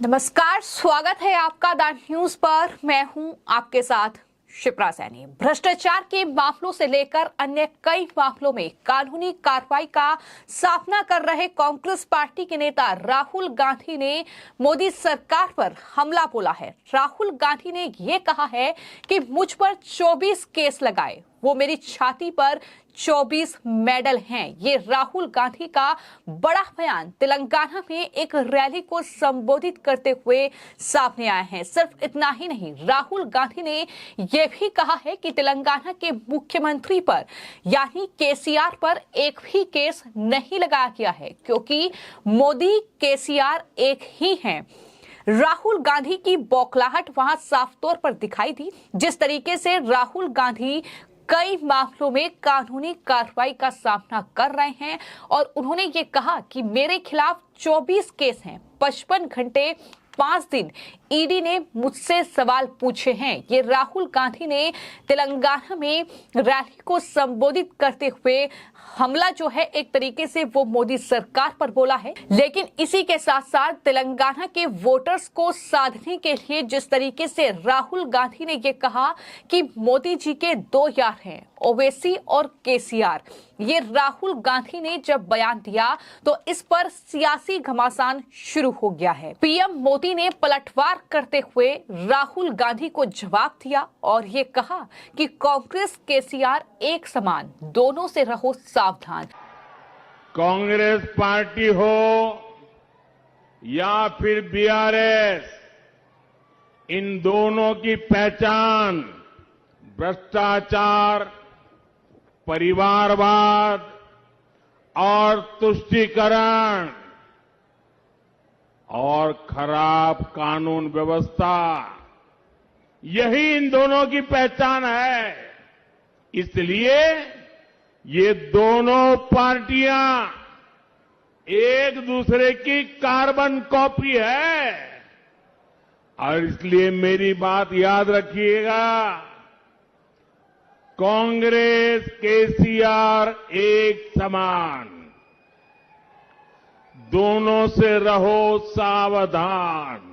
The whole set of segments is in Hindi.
नमस्कार, स्वागत है आपका द न्यूज पर। मैं हूं आपके साथ शिप्रा सैनी। भ्रष्टाचार के मामलों से लेकर अन्य कई मामलों में कानूनी कार्रवाई का सामना कर रहे कांग्रेस पार्टी के नेता राहुल गांधी ने मोदी सरकार पर हमला बोला है। राहुल गांधी ने ये कहा है कि मुझ पर 24 केस लगाए, वो मेरी छाती पर 24 मेडल हैं। ये राहुल गांधी का बड़ा बयान तेलंगाना में एक रैली को संबोधित करते हुए सामने आया है। सिर्फ इतना ही नहीं, राहुल गांधी ने यह भी कहा है कि तेलंगाना के मुख्यमंत्री पर यानी केसीआर पर एक भी केस नहीं लगाया गया है, क्योंकि मोदी केसीआर एक ही हैं। राहुल गांधी की बौखलाहट वहां साफ तौर पर दिखाई दी। जिस तरीके से राहुल गांधी कई मामलों में कानूनी कार्रवाई का सामना कर रहे हैं और उन्होंने ये कहा कि मेरे खिलाफ 24 केस हैं, 55 घंटे 5 दिन ईडी ने मुझसे सवाल पूछे हैं। ये राहुल गांधी ने तेलंगाना में रैली को संबोधित करते हुए हमला जो है एक तरीके से वो मोदी सरकार पर बोला है। लेकिन इसी के साथ साथ तेलंगाना के वोटर्स को साधने के लिए जिस तरीके से राहुल गांधी ने ये कहा कि मोदी जी के दो यार हैं, ओवैसी और केसीआर। ये राहुल गांधी ने जब बयान दिया तो इस पर सियासी घमासान शुरू हो गया है। पीएम मोदी ने पलटवार करते हुए राहुल गांधी को जवाब दिया और ये कहा कि कांग्रेस केसीआर एक समान, दोनों से रहो सावधान। कांग्रेस पार्टी हो या फिर बीआरएस, इन दोनों की पहचान भ्रष्टाचार, परिवारवाद और तुष्टीकरण और खराब कानून व्यवस्था, यही इन दोनों की पहचान है। इसलिए ये दोनों पार्टियां एक दूसरे की कार्बन कॉपी है और इसलिए मेरी बात याद रखिएगा, कांग्रेस केसीआर एक समान, दोनों से रहो सावधान।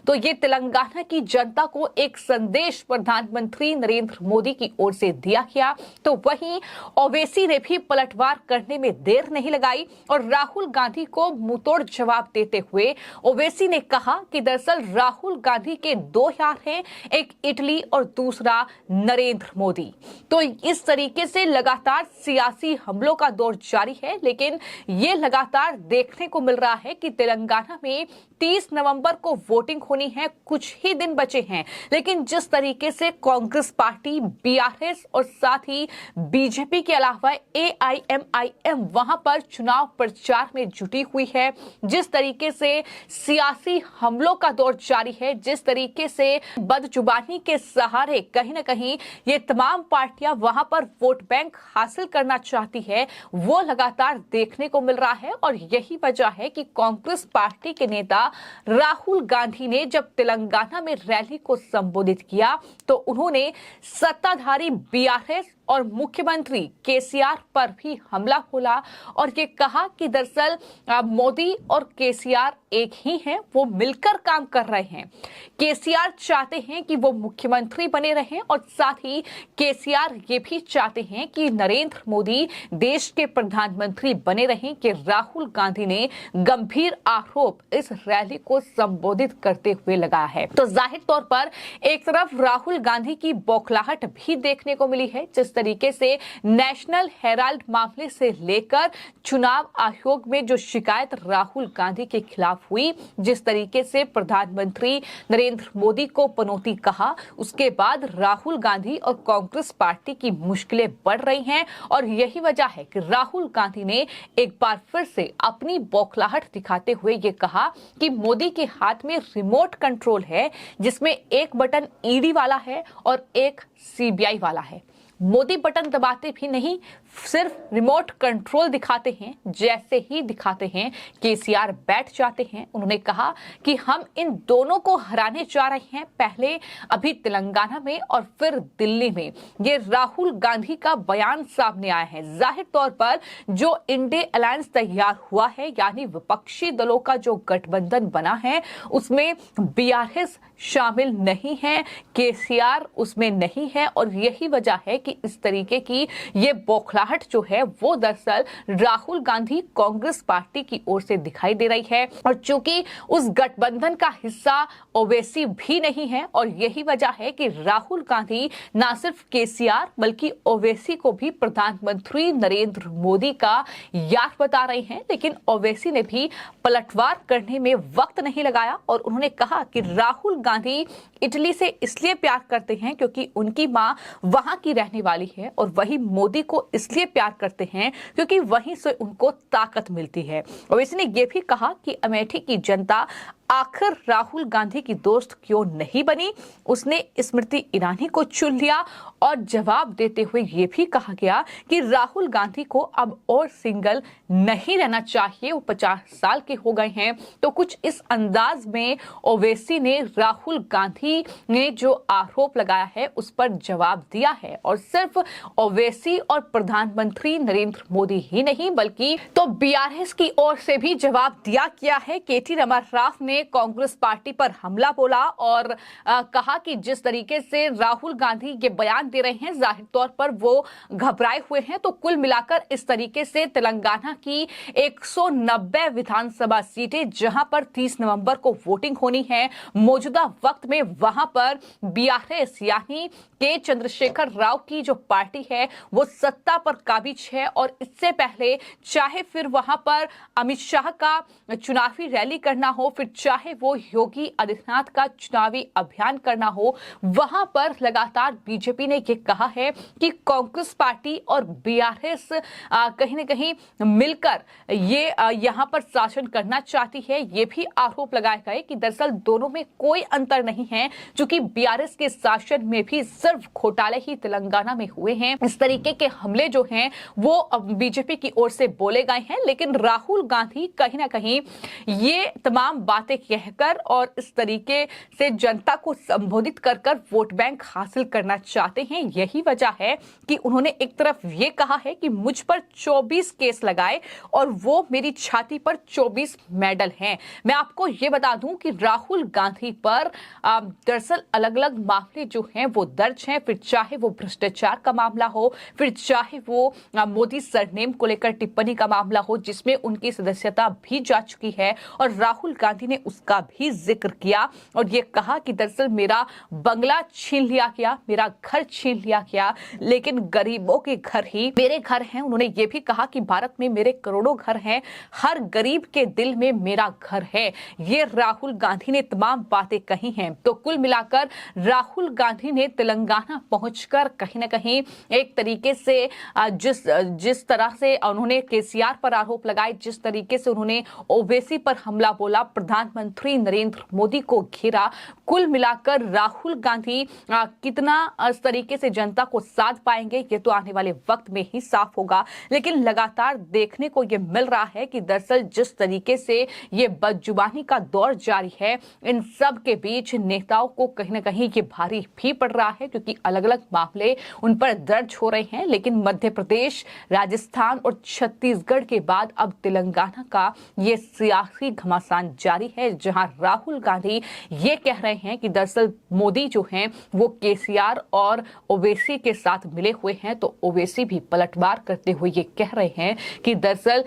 तो ये तेलंगाना की जनता को एक संदेश प्रधानमंत्री नरेंद्र मोदी की ओर से दिया गया। तो वहीं ओवैसी ने भी पलटवार करने में देर नहीं लगाई और राहुल गांधी को मुंहतोड़ जवाब देते हुए ओवैसी ने कहा कि दरअसल राहुल गांधी के दो यार हैं, एक इटली और दूसरा नरेंद्र मोदी। तो इस तरीके से लगातार सियासी हमलों का दौर जारी है। लेकिन ये लगातार देखने को मिल रहा है कि तेलंगाना में 30 नवंबर को वोटिंग होनी है, कुछ ही दिन बचे हैं। लेकिन जिस तरीके से कांग्रेस पार्टी, बीआरएस और साथ ही बीजेपी के अलावा एआईएमआईएम वहां पर चुनाव प्रचार में जुटी हुई है, जिस तरीके से सियासी हमलों का दौर जारी है, जिस तरीके से बदजुबानी के सहारे कहीं ना कहीं ये तमाम पार्टियां वहां पर वोट बैंक हासिल करना चाहती है, वो लगातार देखने को मिल रहा है। और यही वजह है कि कांग्रेस पार्टी के नेता राहुल गांधी ने जब तेलंगाना में रैली को संबोधित किया तो उन्होंने सत्ताधारी बीआरएस और मुख्यमंत्री केसीआर पर भी हमला बोला और ये कहा कि दरअसल मोदी और केसीआर एक ही हैं, वो मिलकर काम कर रहे हैं। केसीआर चाहते हैं कि वो मुख्यमंत्री बने रहें और साथ ही केसीआर ये भी चाहते हैं कि नरेंद्र मोदी देश के प्रधानमंत्री बने रहें। कि राहुल गांधी ने गंभीर आरोप इस रैली को संबोधित करते हुए लगाया है। तो जाहिर तौर पर एक तरफ राहुल गांधी की बौखलाहट भी देखने को मिली है, जिस तरीके से नेशनल हेराल्ड मामले से लेकर चुनाव आयोग में जो शिकायत राहुल गांधी के खिलाफ हुई, जिस तरीके से प्रधानमंत्री नरेंद्र मोदी को पनौती कहा, उसके बाद राहुल गांधी और कांग्रेस पार्टी की मुश्किलें बढ़ रही हैं। और यही वजह है कि राहुल गांधी ने एक बार फिर से अपनी बौखलाहट दिखाते हुए ये कहा कि मोदी के हाथ में रिमोट कंट्रोल है, जिसमें एक बटन ईडी वाला है और एक सीबीआई वाला है। मोदी बटन दबाते भी नहीं, सिर्फ रिमोट कंट्रोल दिखाते हैं, जैसे ही दिखाते हैं केसीआर बैठ जाते हैं। उन्होंने कहा कि हम इन दोनों को हराने जा रहे हैं, पहले अभी तेलंगाना में और फिर दिल्ली में। ये राहुल गांधी का बयान सामने आया है। जाहिर तौर पर जो इंडिया अलायंस तैयार हुआ है, यानी विपक्षी दलों का जो गठबंधन बना है, उसमें बीआरएस शामिल नहीं है, केसीआर उसमें नहीं है, और यही वजह है कि इस तरीके की ये बौखलाहट जो है वो दरअसल राहुल गांधी कांग्रेस पार्टी की ओर से दिखाई दे रही है। और चूंकि उस गठबंधन का हिस्सा ओवैसी भी नहीं है, और यही वजह है कि राहुल गांधी ना सिर्फ केसीआर बल्कि ओवैसी को भी प्रधानमंत्री नरेंद्र मोदी का यार बता रहे हैं। लेकिन ओवैसी ने भी पलटवार करने में वक्त नहीं लगाया और उन्होंने कहा कि राहुल गांधी इटली से इसलिए प्यार करते हैं क्योंकि उनकी मां वहां की रहने वाली है, और वही मोदी को इसलिए प्यार करते हैं क्योंकि वहीं से उनको ताकत मिलती है। ओवैसी ने यह भी कहा कि अमेठी की जनता आखिर राहुल गांधी की दोस्त क्यों नहीं बनी, उसने स्मृति ईरानी को चुन लिया। और जवाब देते हुए यह भी कहा गया कि राहुल गांधी को अब और सिंगल नहीं रहना चाहिए, वो 50 साल के हो गए हैं। तो कुछ इस अंदाज में ओवैसी ने राहुल गांधी ने जो आरोप लगाया है उस पर जवाब दिया है। और सिर्फ ओवैसी और प्रधानमंत्री नरेंद्र मोदी ही नहीं बल्कि तो बीआरएस की ओर से भी जवाब दिया गया है। केटी रामाराव ने कांग्रेस पार्टी पर हमला बोला और कहा कि जिस तरीके से राहुल गांधी ये बयान दे रहे हैं, जाहिर तौर पर वो घबराए हुए हैं। तो कुल मिलाकर इस तरीके से तेलंगाना की 190 विधानसभा सीटें, जहां पर 30 नवंबर को वोटिंग होनी है, मौजूदा वक्त में वहां पर बीआरएस यानी के चंद्रशेखर राव की जो पार्टी है वो सत्ता पर काबिज है। और इससे पहले चाहे फिर वहां पर अमित शाह का चुनावी रैली करना हो, फिर चाहे वो योगी आदित्यनाथ का चुनावी अभियान करना हो, वहां पर लगातार बीजेपी ने यह कहा है कि कांग्रेस पार्टी और बीआरएस कहीं न कहीं मिलकर ये यहां पर शासन करना चाहती है। ये भी आरोप लगाए गए कि दरअसल दोनों में कोई अंतर नहीं है, क्योंकि बीआरएस के शासन में भी सिर्फ घोटाले ही तेलंगाना में हुए हैं। इस तरीके के हमले जो हैं वो बीजेपी की ओर से बोले गए हैं, लेकिन राहुल गांधी कहीं ना कहीं ये तमाम बातें कहकर और इस तरीके से जनता को संबोधित कर कर वोट बैंक हासिल करना चाहते हैं। यही वजह है कि उन्होंने एक तरफ ये कहा है कि मुझ पर 24 केस लगाए और वो मेरी छाती पर 24 मेडल हैं। मैं आपको ये बता दूं कि राहुल गांधी पर दरअसल अलग अलग मामले जो हैं वो दर्ज हैं, फिर चाहे वो भ्रष्टाचार का मामला हो, फिर चाहे वो मोदी सरनेम को लेकर टिप्पणी का मामला हो जिसमें उनकी सदस्यता भी जा चुकी है, और राहुल गांधी ने उसका भी जिक्र किया और ये कहा कि दरअसल मेरा बंगला छीन लिया गया, मेरा घर छीन लिया गया, लेकिन गरीबों के घर ही मेरे घर हैं। उन्होंने ये भी कहा कि भारत में मेरे करोड़ों घर हैं, हर गरीब के दिल में मेरा घर है। ये राहुल गांधी ने तमाम बातें कही हैं। तो कुल मिलाकर राहुल गांधी ने तेलंगाना पहुंचकर कहीं ना कहीं एक तरीके से जिस तरह से उन्होंने केसीआर पर आरोप लगाए, जिस तरीके से उन्होंने ओवैसी पर हमला बोला, प्रधानमंत्री नरेंद्र मोदी को घेरा, कुल मिलाकर राहुल गांधी कितना इस तरीके से जनता को साध पाएंगे ये तो आने वाले वक्त में ही साफ होगा। लेकिन लगातार देखने को ये मिल रहा है कि दरअसल जिस तरीके से ये बदजुबानी का दौर जारी है, इन सब के बीच नेताओं को कहीं ना कहीं ये भारी भी पड़ रहा है, क्योंकि अलग अलग मामले उन पर दर्ज हो रहे हैं। लेकिन मध्य प्रदेश, राजस्थान और छत्तीसगढ़ के बाद अब तेलंगाना का ये सियासी घमासान जारी है, जहां राहुल गांधी ये कह रहे हैं कि दरअसल मोदी जो हैं वो केसीआर और ओवैसी के साथ मिले हुए हैं। तो ओवैसी भी पलटवार करते हुए ये कह रहे हैं कि दरअसल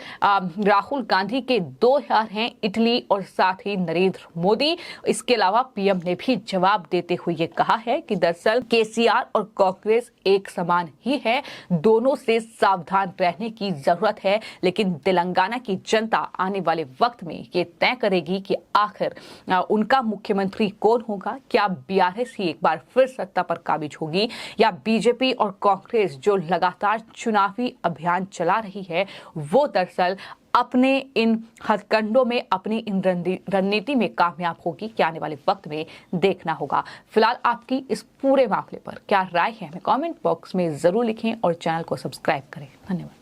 राहुल गांधी के 2 यार हैं, इटली और साथ ही नरेंद्र मोदी। इसके अलावा पीएम ने भी जवाब देते हुए ये कहा है कि दरअसल केसीआर और कांग्रेस एक समान ही है, दोनों से सावधान रहने की जरूरत है। लेकिन तेलंगाना की जनता आने वाले वक्त में ये तय करेगी कि आखिर उनका मुख्यमंत्री कौन होगा? क्या बीआरएस ही एक बार फिर सत्ता पर काबिज होगी या बीजेपी और कांग्रेस जो लगातार चुनावी अभियान चला रही है वो दरअसल अपने इन हथकंडों में, अपनी इन रणनीति में कामयाब होगी? क्या आने वाले वक्त में देखना होगा। फिलहाल आपकी इस पूरे मामले पर क्या राय है, हमें कमेंट बॉक्स में जरूर लिखें और चैनल को सब्सक्राइब करें। धन्यवाद।